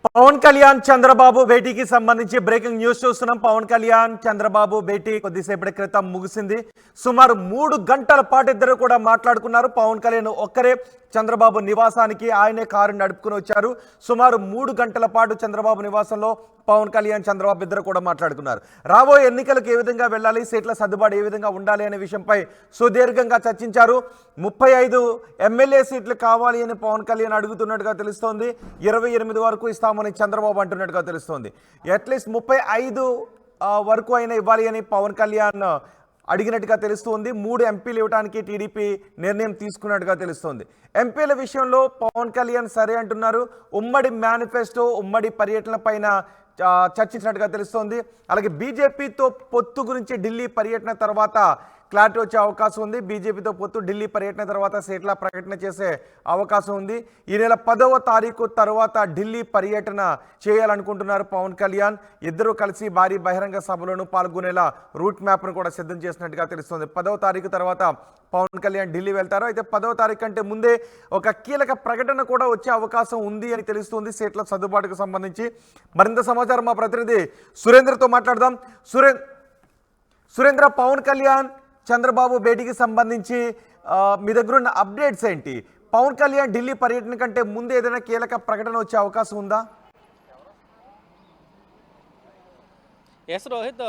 పవన్ కళ్యాణ్ చంద్రబాబు భేటీకి సంబంధించి breaking news చూస్తున్నాం. పవన్ కళ్యాణ్ చంద్రబాబు భేటీ కొద్దిసేపటి క్రితం ముగిసింది. సుమారు 3 గంటల పాటు ఇద్దరు కూడా మాట్లాడుకున్నారు. పవన్ కళ్యాణ్ ఒక్కరే చంద్రబాబు నివాసానికి ఆయనే కారు నడుపుకుని వచ్చారు. సుమారు 3 గంటల పాటు చంద్రబాబు నివాసంలో పవన్ కళ్యాణ్ చంద్రబాబు ఇద్దరు కూడా మాట్లాడుకున్నారు. రాబోయే ఎన్నికలకు ఏ విధంగా వెళ్ళాలి, సీట్ల సర్దుబాటు ఏ విధంగా ఉండాలి అనే విషయంపై సుదీర్ఘంగా చర్చించారు. 35 ఎమ్మెల్యే సీట్లు కావాలి అని పవన్ కళ్యాణ్ అడుగుతున్నట్టుగా తెలుస్తోంది. 28 వరకు ఇస్తామని చంద్రబాబు అంటున్నట్టుగా తెలుస్తోంది. అట్లీస్ట్ 35 వరకు అయినా ఇవ్వాలి అని పవన్ కళ్యాణ్ అడిగినట్టుగా తెలుస్తోంది. 3 ఎంపీలు ఇవ్వడానికి టీడీపీ నిర్ణయం తీసుకున్నట్టుగా తెలుస్తోంది. ఎంపీల విషయంలో పవన్ కళ్యాణ్ సరే అంటున్నారు. ఉమ్మడి మేనిఫెస్టో, ఉమ్మడి పర్యటన పైన చర్చించినట్టుగా తెలుస్తోంది. అలాగే బీజేపీతో పొత్తు గురించి ఢిల్లీ పర్యటన తర్వాత క్లారిటీ వచ్చే అవకాశం ఉంది. బీజేపీతో పొత్తు ఢిల్లీ పర్యటన తర్వాత సీట్ల ప్రకటన చేసే అవకాశం ఉంది. ఈ నెల 10వ తారీఖు తర్వాత ఢిల్లీ పర్యటన చేయాలనుకుంటున్నారు పవన్ కళ్యాణ్. ఇద్దరూ కలిసి భారీ బహిరంగ సభలోనూ పాల్గొనేలా రూట్ మ్యాప్ను కూడా సిద్ధం చేసినట్టుగా తెలుస్తుంది. 10వ తారీఖు తర్వాత పవన్ కళ్యాణ్ ఢిల్లీ వెళ్తారు. అయితే 10వ తారీఖు కంటే ముందే ఒక కీలక ప్రకటన కూడా వచ్చే అవకాశం ఉంది అని తెలుస్తుంది. సీట్ల సర్దుబాటుకు సంబంధించి మరింత సమాచారం మా ప్రతినిధి సురేంద్రతో మాట్లాడదాం. సురేంద్ర, పవన్ కళ్యాణ్ చంద్రబాబు భేటీకి సంబంధించి మీ దగ్గర ఉన్న అప్డేట్స్ ఏంటి? పవన్ కళ్యాణ్ ఢిల్లీ పర్యటన కంటే ముందు ఏదైనా కీలక ప్రకటన వచ్చే అవకాశం ఉందా? ఎస్ రోహిత్,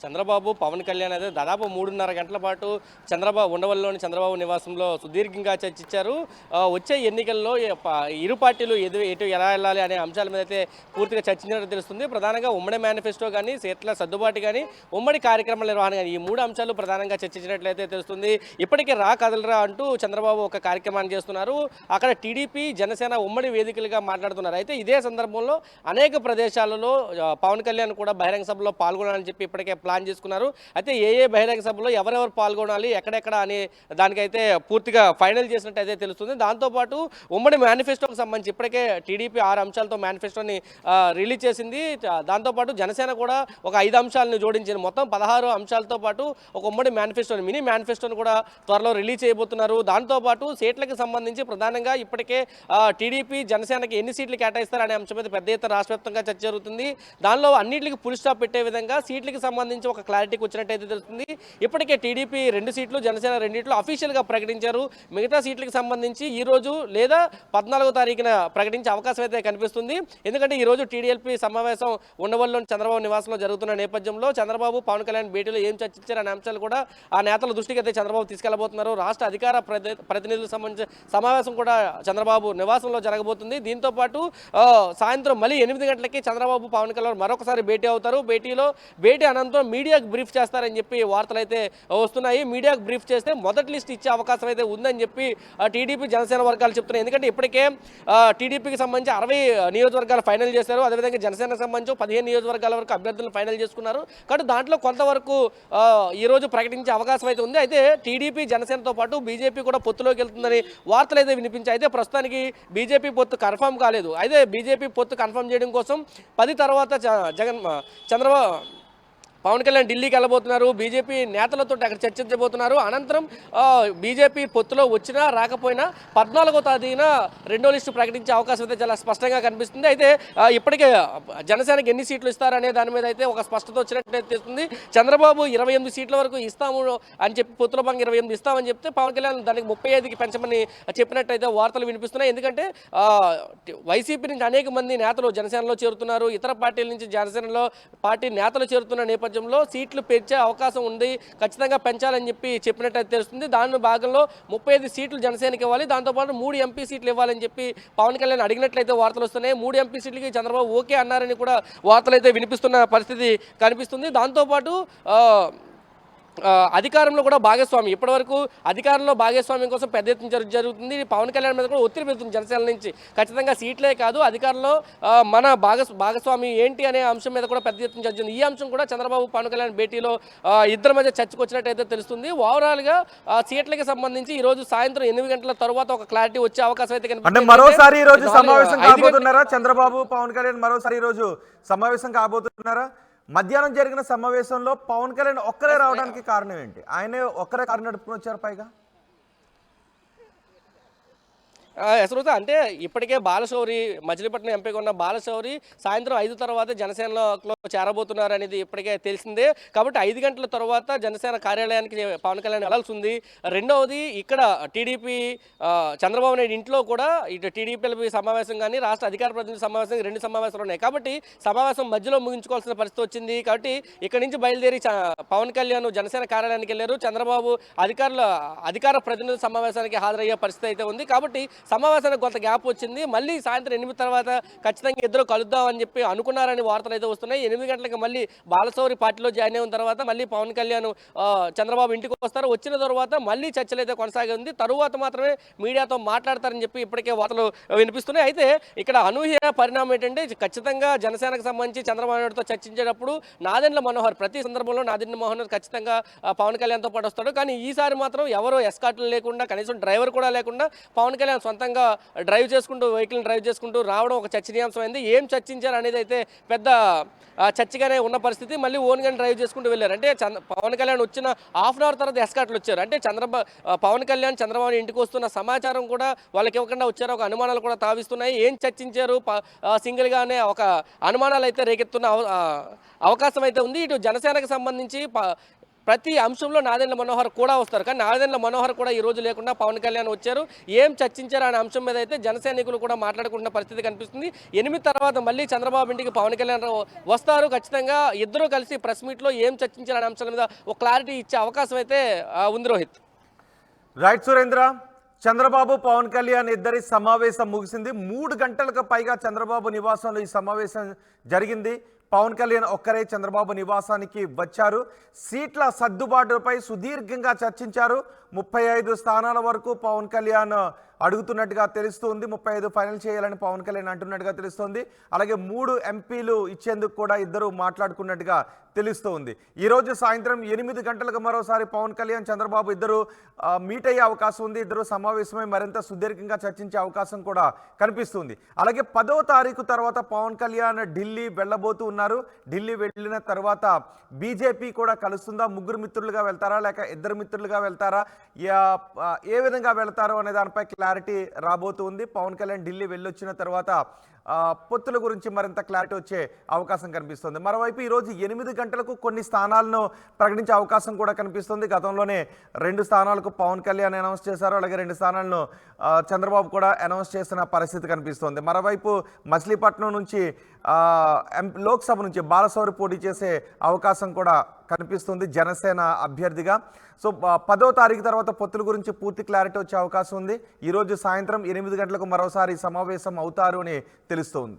చంద్రబాబు పవన్ కళ్యాణ్ అయితే దాదాపు 3:30 గంటల పాటు ఉండవల్లిలోని చంద్రబాబు నివాసంలో సుదీర్ఘంగా చర్చించారు. వచ్చే ఎన్నికల్లో ఇరు పార్టీలు ఎటు ఎలా వెళ్ళాలి అనే అంశాల మీద అయితే పూర్తిగా చర్చించినట్టు తెలుస్తుంది. ప్రధానంగా ఉమ్మడి మేనిఫెస్టో కానీ, సీట్ల సర్దుబాటు కానీ, ఉమ్మడి కార్యక్రమాల నిర్వహణ కానీ, ఈ 3 అంశాలు ప్రధానంగా చర్చించినట్లయితే తెలుస్తుంది. ఇప్పటికే రా కదలరా అంటూ చంద్రబాబు ఒక కార్యక్రమాన్ని చేస్తున్నారు. అక్కడ టీడీపీ, జనసేన ఉమ్మడి వేదికలుగా మాట్లాడుతున్నారు. అయితే ఇదే సందర్భంలో అనేక ప్రదేశాలలో పవన్ కళ్యాణ్ కూడా బహిరంగ సభలో పాల్గొనాలని చెప్పి ఇప్పటికే ప్లాన్ చేసుకున్నారు. అయితే ఏ బహిరంగ సభలో ఎవరెవరు పాల్గొనాలి, ఎక్కడెక్కడ అనే దానికైతే పూర్తిగా ఫైనల్ చేసినట్టు అయితే తెలుస్తుంది. దాంతోపాటు ఉమ్మడి మేనిఫెస్టోకి సంబంధించి ఇప్పటికే టీడీపీ 6 అంశాలతో మేనిఫెస్టోని రిలీజ్ చేసింది. దాంతోపాటు జనసేన కూడా ఒక 5 అంశాలను జోడించింది. మొత్తం 16 అంశాలతో పాటు ఒక ఉమ్మడి మేనిఫెస్టోని, మినీ మేనిఫెస్టోని కూడా త్వరలో రిలీజ్ చేయబోతున్నారు. దాంతోపాటు సీట్లకు సంబంధించి ప్రధానంగా ఇప్పటికే టీడీపీ, జనసేనకి ఎన్ని సీట్లు కేటాయిస్తారు అనే అంశం మీద పెద్ద ఎత్తున రాష్ట్ర వ్యాప్తంగా చర్చ జరుగుతుంది. దానిలో అన్నింటికి ఫుల్ స్టాప్ పెట్టే విధంగా సీట్లకు సంబంధించి ఒక క్లారిటీకి వచ్చినట్టయితే తెలుస్తుంది. ఇప్పటికే టీడీపీ 2 సీట్లు, జనసేన 2 అఫీషియల్గా ప్రకటించారు. మిగతా సీట్లకు సంబంధించి ఈ రోజు లేదా 14వ తారీఖున ప్రకటించే అవకాశం అయితే కనిపిస్తుంది. ఎందుకంటే ఈ రోజు టీడీఎల్పీ సమావేశం ఉండవల్లిలోని చంద్రబాబు నివాసంలో జరుగుతున్న నేపథ్యంలో చంద్రబాబు, పవన్ కళ్యాణ్ భేటీలో ఏం చర్చించారు అనే అంశాలు కూడా ఆ నేతల దృష్టికి అయితే చంద్రబాబు తీసుకెళ్లబోతున్నారు. రాష్ట్ర అధికార ప్రతినిధులకు సంబంధించిన సమావేశం కూడా చంద్రబాబు నివాసంలో జరగబోతుంది. దీంతో పాటు సాయంత్రం మళ్ళీ 8 గంటలకి చంద్రబాబు, పవన్ కళ్యాణ్ మరొకసారి భేటీ అవుతారు. భేటీ అనంతరం మీడియాకు బ్రీఫ్ చేస్తారని చెప్పి వార్తలు అయితే వస్తున్నాయి. మీడియాకు బ్రీఫ్ చేస్తే మొదటి లిస్ట్ ఇచ్చే అవకాశం అయితే ఉందని చెప్పి టీడీపీ, జనసేన వర్గాలు చెప్తున్నాయి. ఎందుకంటే ఇప్పటికే టీడీపీకి సంబంధించి 60 నియోజకవర్గాలు ఫైనల్ చేశారు. అదేవిధంగా జనసేనకు సంబంధించి 15 నియోజకవర్గాల వరకు అభ్యర్థులను ఫైనల్ చేసుకున్నారు. కాబట్టి దాంట్లో కొంతవరకు ఈరోజు ప్రకటించే అవకాశం అయితే ఉంది. అయితే టీడీపీ, జనసేనతో పాటు బీజేపీ కూడా పొత్తులోకి వెళ్తుందని వార్తలు అయితే వినిపించాయి. అయితే ప్రస్తుతానికి బీజేపీ పొత్తు కన్ఫర్మ్ కాలేదు. అయితే బీజేపీ పొత్తు కన్ఫర్మ్ చేయడం కోసం 10 తర్వాత పవన్ కళ్యాణ్ ఢిల్లీకి వెళ్ళబోతున్నారు. బీజేపీ నేతలతో అక్కడ చర్చించబోతున్నారు. అనంతరం బీజేపీ పొత్తులో వచ్చినా రాకపోయినా 14వ తేదీన 2వ లిస్టు ప్రకటించే అవకాశం అయితే చాలా స్పష్టంగా కనిపిస్తుంది. అయితే ఇప్పటికే జనసేనకి ఎన్ని సీట్లు ఇస్తారనే దాని మీద అయితే ఒక స్పష్టత వచ్చినట్టు తెలుస్తుంది. చంద్రబాబు 28 సీట్ల వరకు ఇస్తాము అని చెప్పి పొత్తుల భాగంగా 28 ఇస్తామని చెప్తే పవన్ కళ్యాణ్ దానికి 35కి పెంచమని చెప్పినట్టయితే వార్తలు వినిపిస్తున్నాయి. ఎందుకంటే వైసీపీ నుంచి అనేక మంది నేతలు జనసేనలో చేరుతున్నారు. ఇతర పార్టీల నుంచి జనసేనలో పార్టీ నేతలు చేరుతున్న నేపథ్యంలో సీట్లు పెంచే అవకాశం ఉంది, ఖచ్చితంగా పెంచాలని చెప్పి చెప్పినట్టు తెలుస్తుంది. దాని భాగంలో 35 సీట్లు జనసేనకి ఇవ్వాలి, దాంతోపాటు 3 ఎంపీ సీట్లు ఇవ్వాలని చెప్పి పవన్ కళ్యాణ్ అడిగినట్లయితే వార్తలు వస్తున్నాయి. 3 ఎంపీ సీట్లకి చంద్రబాబు ఓకే అన్నారని కూడా వార్తలు అయితే వినిపిస్తున్న పరిస్థితి కనిపిస్తుంది. దాంతోపాటు అధికారంలో కూడా భాగస్వామి, ఇప్పటివరకు అధికారంలో భాగస్వామ్యం కోసం పెద్ద ఎత్తున జరుగుతుంది. పవన్ కళ్యాణ్ మీద కూడా ఒత్తిడి పెడుతుంది జనసేన నుంచి. ఖచ్చితంగా సీట్లే కాదు, అధికారంలో మన భాగస్వామి ఏంటి అనే అంశం మీద కూడా పెద్ద ఎత్తున జరుగుతుంది. ఈ అంశం కూడా చంద్రబాబు, పవన్ కళ్యాణ్ భేటీలో ఇద్దరి మధ్య చర్చకు వచ్చినట్టయితే తెలుస్తుంది. ఓవరాల్గా సీట్లకి సంబంధించి ఈ రోజు సాయంత్రం 8 గంటల తర్వాత ఒక క్లారిటీ వచ్చే అవకాశం అయితే కనిపిస్తుంది. మరోసారి ఈ రోజు సమావేశం కాబోతున్నారా చంద్రబాబు, పవన్ కళ్యాణ్? మరోసారి ఈ రోజు సమావేశం కాబోతున్నారా? మధ్యాహ్నం జరిగిన సమావేశంలో పవన్ కళ్యాణ్ ఒక్కరే రావడానికి కారణం ఏంటి? ఆయనే ఒక్కరే కారు నడుపుకొని వచ్చారు పైగా. యశ్రోత అంటే ఇప్పటికే బాలశౌరి మచిలీపట్నం ఎంపీగా ఉన్న బాలశౌరి సాయంత్రం 5 తర్వాత జనసేనలో చేరబోతున్నారు అనేది ఇప్పటికే తెలిసిందే. కాబట్టి 5 గంటల తర్వాత జనసేన కార్యాలయానికి పవన్ కళ్యాణ్ వెళ్లాల్సి ఉంది. రెండవది ఇక్కడ టీడీపీ చంద్రబాబు నాయుడు ఇంట్లో కూడా ఇటు టీడీపీ సమావేశం కానీ రాష్ట్ర అధికార ప్రతినిధి సమావేశం 2 సమావేశాలు ఉన్నాయి. కాబట్టి సమావేశం మధ్యలో ముగించుకోవాల్సిన పరిస్థితి వచ్చింది. కాబట్టి ఇక్కడ నుంచి బయలుదేరి పవన్ కళ్యాణ్ జనసేన కార్యాలయానికి వెళ్ళారు. చంద్రబాబు అధికార ప్రతినిధి సమావేశానికి హాజరయ్యే పరిస్థితి అయితే ఉంది. కాబట్టి సమావేశానికి కొంత గ్యాప్ వచ్చింది. మళ్ళీ సాయంత్రం 8 తర్వాత ఖచ్చితంగా ఇద్దరు కలుద్దామని చెప్పి అనుకున్నారని వార్తలు అయితే వస్తున్నాయి. 8 గంటలకు మళ్ళీ బాలశౌరి పార్టీలో జాయిన్ అయిన తర్వాత మళ్ళీ పవన్ కళ్యాణ్ చంద్రబాబు ఇంటికి వస్తారు. వచ్చిన తర్వాత మళ్ళీ చర్చలు అయితే కొనసాగి ఉంది. తరువాత మాత్రమే మీడియాతో మాట్లాడతారని చెప్పి ఇప్పటికే వార్తలు వినిపిస్తున్నాయి. అయితే ఇక్కడ అనూహ్య పరిణామం ఏంటంటే ఖచ్చితంగా జనసేనకు సంబంధించి చంద్రబాబు నాయుడుతో చర్చించేటప్పుడు నాదెండ్ల మనోహర్ ప్రతి సందర్భంలో నాదెండ్ల మనోహర్ ఖచ్చితంగా పవన్ కళ్యాణ్తో పాటు వస్తాడు. కానీ ఈసారి మాత్రం ఎవరో ఎస్కార్ట్లు లేకుండా కనీసం డ్రైవర్ కూడా లేకుండా పవన్ కళ్యాణ్ సొంతంగా వెహికల్ డ్రైవ్ చేసుకుంటూ రావడం ఒక చర్చనీయాంశమైంది. ఏం చర్చించారు అనేది అయితే పెద్ద చర్చగానే ఉన్న పరిస్థితి. మళ్ళీ ఓన్గా డ్రైవ్ చేసుకుంటూ వెళ్ళారు. అంటే పవన్ కళ్యాణ్ వచ్చిన హాఫ్ అన్ అవర్ తర్వాత ఎస్కార్ట్లు వచ్చారు. అంటే పవన్ కళ్యాణ్ చంద్రబాబు ఇంటికి వస్తున్న సమాచారం కూడా వాళ్ళకి ఇవ్వకుండా వచ్చారు. ఒక అనుమానాలు కూడా తావిస్తున్నాయి. ఏం చర్చించారు సింగిల్గానే ఒక అనుమానాలు అయితే రేకెత్తున్న అవకాశం అయితే ఉంది. ఇటు జనసేనకు సంబంధించి ప్రతి అంశంలో నాదెండ్ల మనోహర్ కూడా వస్తారు. కానీ నాదెండ్ల మనోహర్ కూడా ఈ రోజు లేకుండా పవన్ కళ్యాణ్ వచ్చారు. ఏం చర్చించారు అనే అంశం మీద అయితే జన సైనికులు కూడా మాట్లాడుకున్న పరిస్థితి కనిపిస్తుంది. 8 తర్వాత మళ్ళీ చంద్రబాబు ఇంటికి పవన్ కళ్యాణ్ వస్తారు. ఖచ్చితంగా ఇద్దరూ కలిసి ప్రెస్ మీట్లో ఏం చర్చించారు అనే అంశాల మీద ఒక క్లారిటీ ఇచ్చే అవకాశం అయితే ఉంది రోహిత్. రైట్ సురేంద్ర, చంద్రబాబు పవన్ కళ్యాణ్ ఇద్దరి సమావేశం ముగిసింది. 3 గంటలకు పైగా చంద్రబాబు నివాసంలో ఈ సమావేశం జరిగింది. పవన్ కళ్యాణ్ ఒక్కరే చంద్రబాబు నివాసానికి వచ్చారు. సీట్ల సర్దుబాటుపై సుదీర్ఘంగా చర్చించారు. 35 స్థానాల వరకు పవన్ కళ్యాణ్ అడుగుతున్నట్టుగా తెలుస్తుంది. 35 ఫైనల్ చేయాలని పవన్ కళ్యాణ్ అంటున్నట్టుగా తెలుస్తోంది. అలాగే 3 ఎంపీలు ఇచ్చేందుకు కూడా ఇద్దరు మాట్లాడుకున్నట్టుగా తెలుస్తోంది. ఈరోజు సాయంత్రం 8 గంటలకు మరోసారి పవన్ కళ్యాణ్ చంద్రబాబు ఇద్దరు మీట్ అయ్యే అవకాశం ఉంది. ఇద్దరు సమావేశమై మరింత సుదీర్ఘంగా చర్చించే అవకాశం కూడా కనిపిస్తుంది. అలాగే 10వ తారీఖు తర్వాత పవన్ కళ్యాణ్ ఢిల్లీ వెళ్ళబోతూ ఉన్నారు. ఢిల్లీ వెళ్ళిన తర్వాత బీజేపీ కూడా కలుస్తుందా? 3 మిత్రులుగా వెళ్తారా లేక 2 మిత్రులుగా వెళ్తారా? ఏ విధంగా వెళ్తారో అనే దానిపై క్లారిటీ రాబోతుంది. పవన్ కళ్యాణ్ ఢిల్లీ వెళ్ళొచ్చిన తర్వాత పొత్తుల గురించి మరింత క్లారిటీ వచ్చే అవకాశం కనిపిస్తుంది. మరోవైపు ఈరోజు 8 గంటలకు కొన్ని స్థానాలను ప్రకటించే అవకాశం కూడా కనిపిస్తుంది. గతంలోనే 2 స్థానాలకు పవన్ కళ్యాణ్ అనౌన్స్ చేశారు. అలాగే 2 స్థానాలను చంద్రబాబు కూడా అనౌన్స్ చేసిన పరిస్థితి కనిపిస్తుంది. మరోవైపు మచిలీపట్నం నుంచి లోక్సభ నుంచి బాలశౌరి పోటీ చేసే అవకాశం కూడా కనిపిస్తుంది జనసేన అభ్యర్థిగా. సో 10వ తారీఖు తర్వాత పొత్తుల గురించి పూర్తి క్లారిటీ వచ్చే అవకాశం ఉంది. ఈరోజు సాయంత్రం 8 గంటలకు మరోసారి సమావేశం అవుతారు అని తెలుస్తోంది.